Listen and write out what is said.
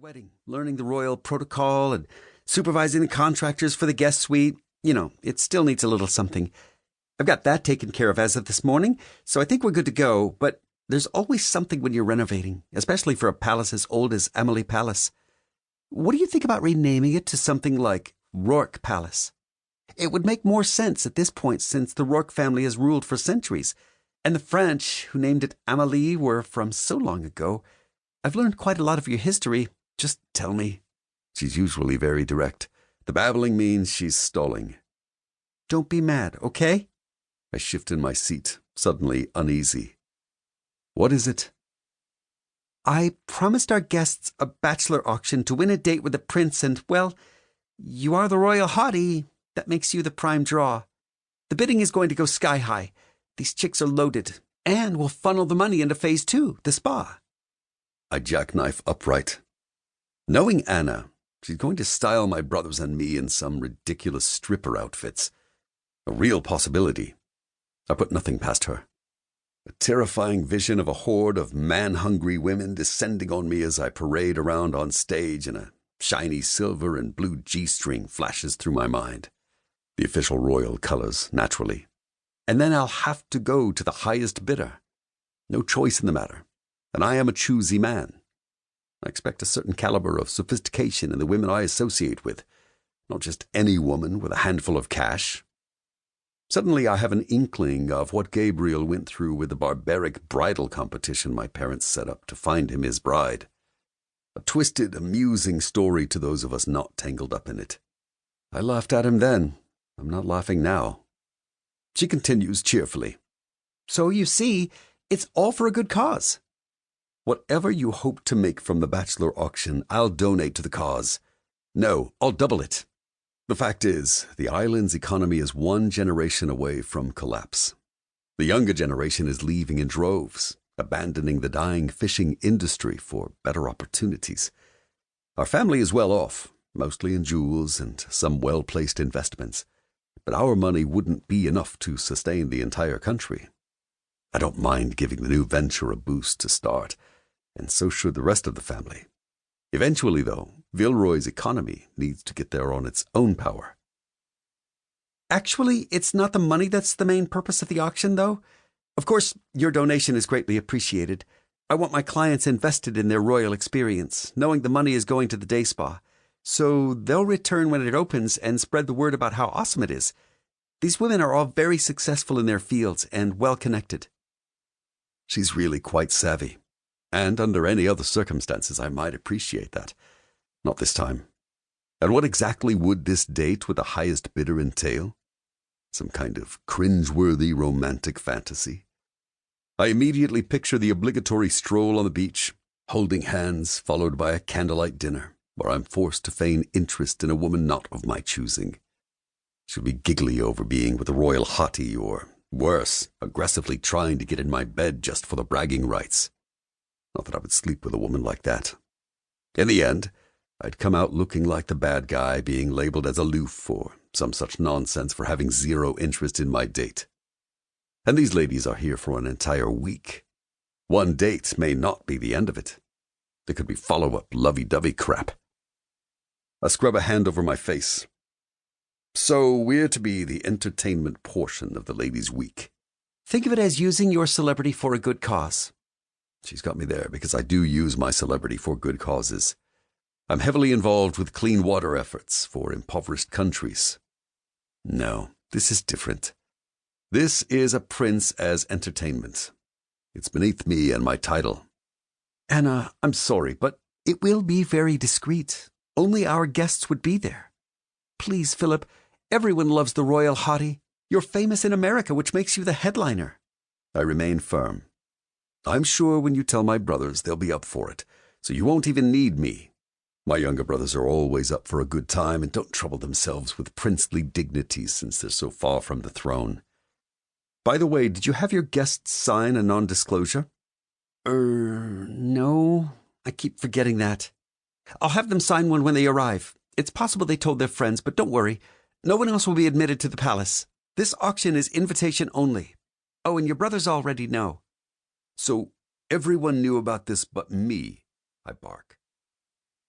wedding, learning the royal protocol and supervising the contractors for the guest suite. You know, it still needs a little something. I've got that taken care of as of this morning, so I think we're good to go, but there's always something when you're renovating, especially for a palace as old as Emily Palace. What do you think about renaming it to something like Rourke Palace? It would make more sense at this point since the Rourke family has ruled for centuries, and the French, who named it Amélie, were from so long ago. I've learned quite a lot of your history. Just tell me. She's usually very direct. The babbling means she's stalling. Don't be mad, okay? I shift in my seat, suddenly uneasy. What is it? I promised our guests a bachelor auction to win a date with the prince and, well, you are the royal hottie. That makes you the prime draw. The bidding is going to go sky high. These chicks are loaded, and we'll funnel the money into phase 2, the spa. I jackknife upright. Knowing Anna, she's going to style my brothers and me in some ridiculous stripper outfits. A real possibility. I put nothing past her. A terrifying vision of a horde of man-hungry women descending on me as I parade around on stage in a shiny silver and blue G-string flashes through my mind. The official royal colors, naturally. And then I'll have to go to the highest bidder. No choice in the matter. And I am a choosy man. I expect a certain caliber of sophistication in the women I associate with, not just any woman with a handful of cash. Suddenly I have an inkling of what Gabriel went through with the barbaric bridal competition my parents set up to find him his bride. A twisted, amusing story to those of us not tangled up in it. I laughed at him then. I'm not laughing now. She continues cheerfully. So you see, it's all for a good cause. Whatever you hope to make from the bachelor auction, I'll donate to the cause. No, I'll double it. The fact is, the island's economy is one generation away from collapse. The younger generation is leaving in droves, abandoning the dying fishing industry for better opportunities. Our family is well off, mostly in jewels and some well-placed investments, but our money wouldn't be enough to sustain the entire country. I don't mind giving the new venture a boost to start, and so should the rest of the family. Eventually, though, Villeroy's economy needs to get there on its own power. Actually, it's not the money that's the main purpose of the auction, though. Of course, your donation is greatly appreciated. I want my clients invested in their royal experience, knowing the money is going to the day spa, so they'll return when it opens and spread the word about how awesome it is. These women are all very successful in their fields and well-connected. She's really quite savvy. And under any other circumstances, I might appreciate that. Not this time. And what exactly would this date with the highest bidder entail? Some kind of cringe-worthy romantic fantasy? I immediately picture the obligatory stroll on the beach, holding hands, followed by a candlelight dinner, where I'm forced to feign interest in a woman not of my choosing. She'll be giggly over being with a royal hottie, or, worse, aggressively trying to get in my bed just for the bragging rights. Not that I would sleep with a woman like that. In the end, I'd come out looking like the bad guy, being labeled as aloof or some such nonsense for having zero interest in my date. And these ladies are here for an entire week. One date may not be the end of it. There could be follow-up lovey-dovey crap. I scrub a hand over my face. So we're to be the entertainment portion of the ladies' week. Think of it as using your celebrity for a good cause. She's got me there because I do use my celebrity for good causes. I'm heavily involved with clean water efforts for impoverished countries. No, this is different. This is a prince as entertainment. It's beneath me and my title. Anna, I'm sorry, but it will be very discreet. Only our guests would be there. Please, Phillip, everyone loves the royal hottie. You're famous in America, which makes you the headliner. I remain firm. I'm sure when you tell my brothers, they'll be up for it, so you won't even need me. My younger brothers are always up for a good time and don't trouble themselves with princely dignities since they're so far from the throne. By the way, did you have your guests sign a non-disclosure? No. I keep forgetting that. I'll have them sign one when they arrive. It's possible they told their friends, but don't worry. No one else will be admitted to the palace. This auction is invitation only. Oh, and your brothers already know. So everyone knew about this but me, I bark.